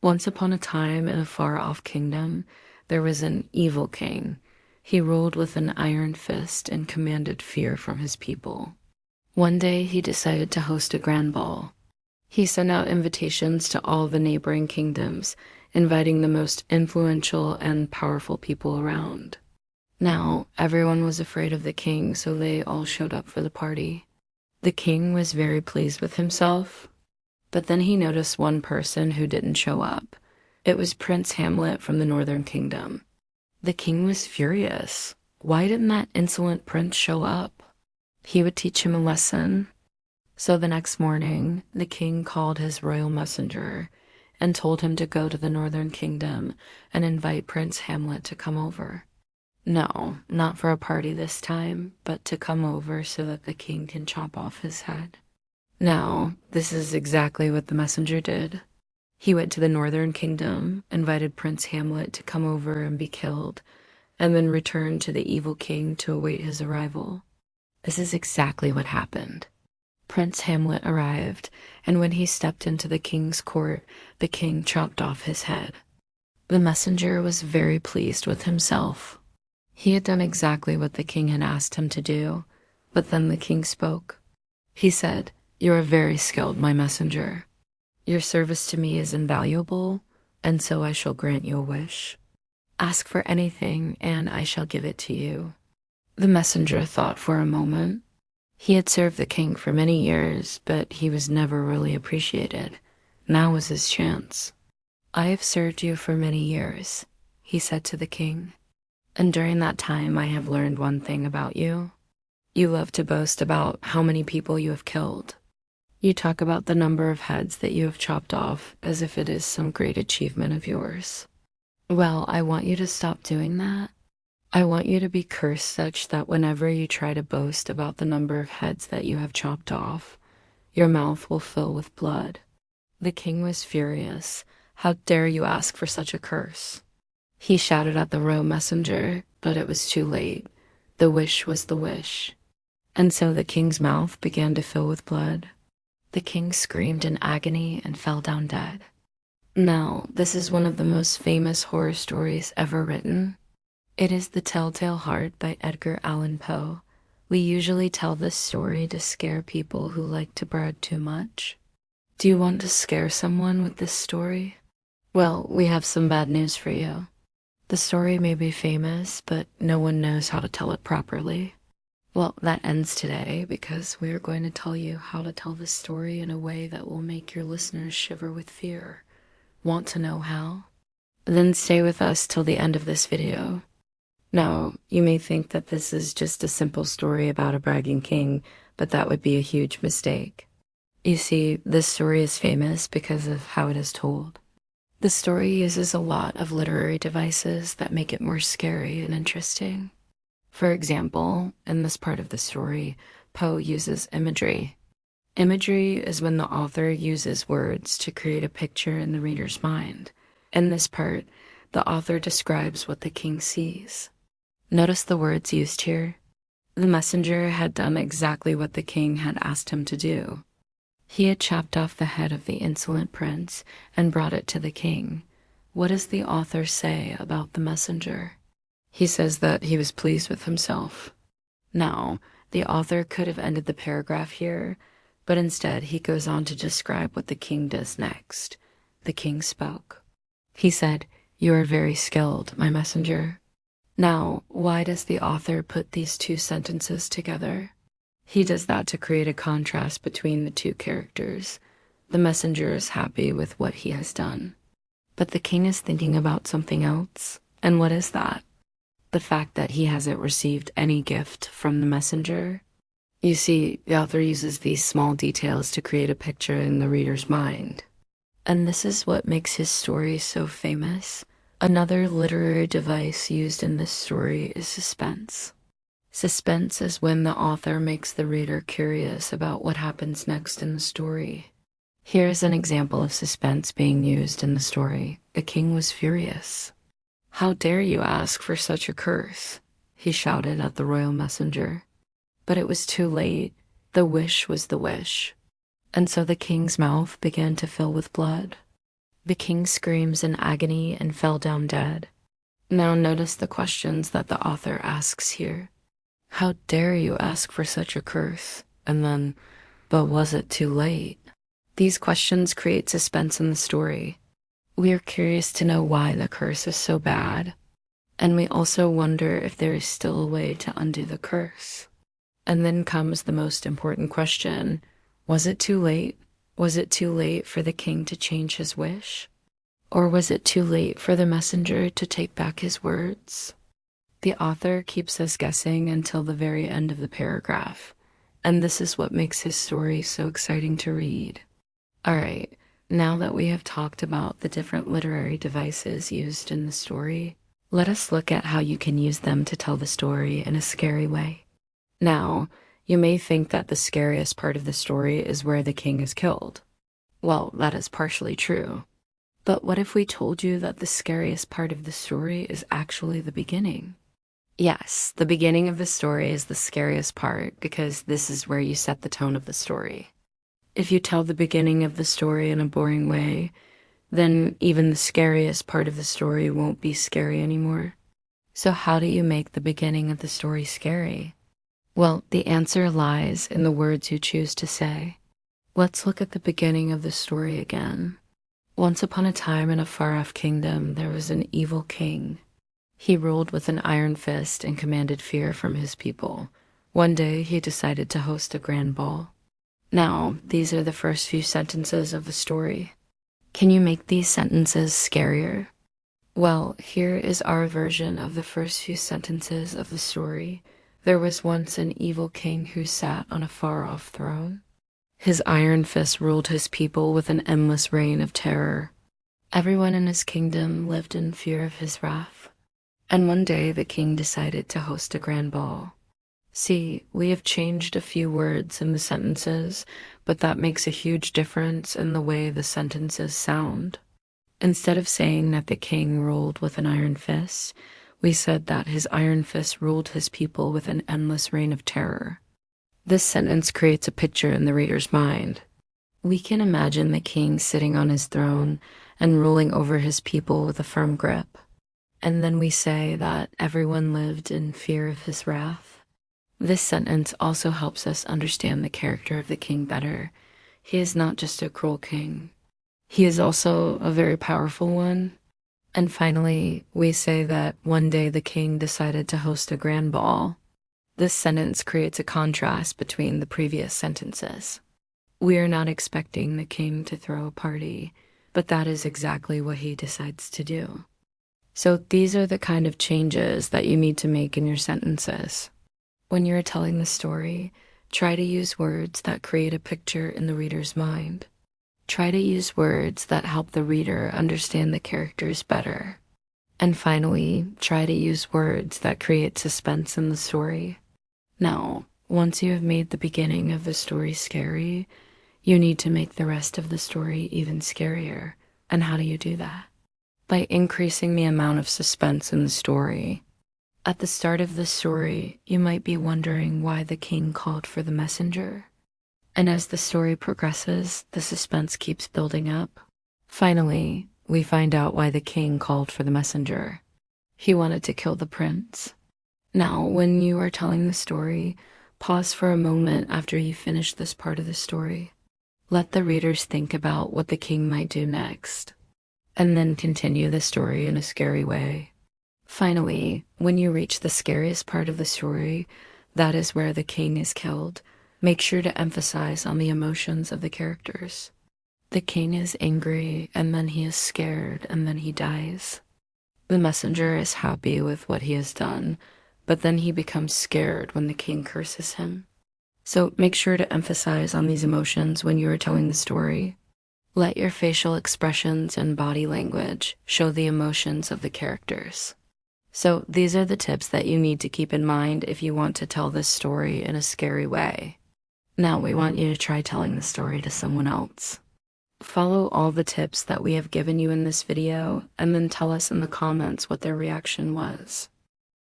Once upon a time in a far-off kingdom, there was an evil king. He ruled with an iron fist and commanded fear from his people. One day he decided to host a grand ball. He sent out invitations to all the neighboring kingdoms, inviting the most influential and powerful people around. Now, everyone was afraid of the king, so they all showed up for the party. The king was very pleased with himself, but then he noticed one person who didn't show up. It was Prince Hamlet from the Northern Kingdom. The king was furious. Why didn't that insolent prince show up? He would teach him a lesson. So the next morning, the king called his royal messenger and told him to go to the Northern Kingdom and invite Prince Hamlet to come over. No, not for a party this time, but to come over so that the king can chop off his head. Now, this is exactly what the messenger did. He went to the Northern Kingdom, invited Prince Hamlet to come over and be killed, and then returned to the evil king to await his arrival. This is exactly what happened. Prince Hamlet arrived, and when he stepped into the king's court, the king chopped off his head. The messenger was very pleased with himself. He had done exactly what the king had asked him to do, but then the king spoke. He said, "You are very skilled, my messenger. Your service to me is invaluable, and so I shall grant you a wish. Ask for anything, and I shall give it to you." The messenger thought for a moment. He had served the king for many years, but he was never really appreciated. Now was his chance. "I have served you for many years," he said to the king. "And during that time I have learned one thing about you. You love to boast about how many people you have killed. You talk about the number of heads that you have chopped off as if it is some great achievement of yours. Well, I want you to stop doing that. I want you to be cursed such that whenever you try to boast about the number of heads that you have chopped off, your mouth will fill with blood." The king was furious. How dare you ask for such a curse? He shouted at the royal messenger, but it was too late. The wish was the wish. And so the king's mouth began to fill with blood. The king screamed in agony and fell down dead. Now, this is one of the most famous horror stories ever written. It is The Telltale Heart by Edgar Allan Poe. We usually tell this story to scare people who like to brag too much. Do you want to scare someone with this story? Well, we have some bad news for you. The story may be famous, but no one knows how to tell it properly. Well, that ends today because we are going to tell you how to tell this story in a way that will make your listeners shiver with fear. Want to know how? Then stay with us till the end of this video. Now, you may think that this is just a simple story about a bragging king, but that would be a huge mistake. You see, this story is famous because of how it is told. The story uses a lot of literary devices that make it more scary and interesting. For example, in this part of the story, Poe uses imagery. Imagery is when the author uses words to create a picture in the reader's mind. In this part, the author describes what the king sees. Notice the words used here. The messenger had done exactly what the king had asked him to do. He had chopped off the head of the insolent prince and brought it to the king. What does the author say about the messenger? He says that he was pleased with himself. Now, the author could have ended the paragraph here, but instead he goes on to describe what the king does next. The king spoke. He said, "You are very skilled, my messenger." Now, why does the author put these two sentences together? He does that to create a contrast between the two characters. The messenger is happy with what he has done, but the king is thinking about something else. And what is that? The fact that he hasn't received any gift from the messenger. You see, the author uses these small details to create a picture in the reader's mind. And this is what makes his story so famous. Another literary device used in this story is suspense. Suspense is when the author makes the reader curious about what happens next in the story. Here is an example of suspense being used in the story. The king was furious. "How dare you ask for such a curse?" he shouted at the royal messenger. But it was too late. The wish was the wish. And so the king's mouth began to fill with blood. The king screams in agony and fell down dead. Now notice the questions that the author asks here. How dare you ask for such a curse? And then, but was it too late? These questions create suspense in the story. We are curious to know why the curse is so bad. And we also wonder if there is still a way to undo the curse. And then comes the most important question. Was it too late? Was it too late for the king to change his wish? Or was it too late for the messenger to take back his words? The author keeps us guessing until the very end of the paragraph. And this is what makes his story so exciting to read. All right, now that we have talked about the different literary devices used in the story, let us look at how you can use them to tell the story in a scary way. Now, you may think that the scariest part of the story is where the king is killed. Well, that is partially true. But what if we told you that the scariest part of the story is actually the beginning? Yes, the beginning of the story is the scariest part because this is where you set the tone of the story. If you tell the beginning of the story in a boring way, then even the scariest part of the story won't be scary anymore. So how do you make the beginning of the story scary? Well, the answer lies in the words you choose to say. Let's look at the beginning of the story again. Once upon a time in a far-off kingdom, there was an evil king. He ruled with an iron fist and commanded fear from his people. One day, he decided to host a grand ball. Now, these are the first few sentences of the story. Can you make these sentences scarier? Well, here is our version of the first few sentences of the story. There was once an evil king who sat on a far-off throne. His iron fist ruled his people with an endless reign of terror. Everyone in his kingdom lived in fear of his wrath. And one day the king decided to host a grand ball. See, we have changed a few words in the sentences, but that makes a huge difference in the way the sentences sound. Instead of saying that the king ruled with an iron fist, we said that his iron fist ruled his people with an endless reign of terror. This sentence creates a picture in the reader's mind. We can imagine the king sitting on his throne and ruling over his people with a firm grip. And then we say that everyone lived in fear of his wrath. This sentence also helps us understand the character of the king better. He is not just a cruel king. He is also a very powerful one. And finally, we say that one day the king decided to host a grand ball. This sentence creates a contrast between the previous sentences. We are not expecting the king to throw a party, but that is exactly what he decides to do. So these are the kind of changes that you need to make in your sentences. When you're telling the story, try to use words that create a picture in the reader's mind. Try to use words that help the reader understand the characters better. And finally, try to use words that create suspense in the story. Now, once you have made the beginning of the story scary, you need to make the rest of the story even scarier. And how do you do that? By increasing the amount of suspense in the story. At the start of the story, you might be wondering why the king called for the messenger. And as the story progresses, the suspense keeps building up. Finally, we find out why the king called for the messenger. He wanted to kill the prince. Now, when you are telling the story, pause for a moment after you finish this part of the story. Let the readers think about what the king might do next, and then continue the story in a scary way. Finally, when you reach the scariest part of the story, that is where the king is killed, make sure to emphasize on the emotions of the characters. The king is angry, and then he is scared, and then he dies. The messenger is happy with what he has done, but then he becomes scared when the king curses him. So make sure to emphasize on these emotions when you are telling the story. Let your facial expressions and body language show the emotions of the characters. So these are the tips that you need to keep in mind if you want to tell this story in a scary way. Now we want you to try telling the story to someone else. Follow all the tips that we have given you in this video and then tell us in the comments what their reaction was.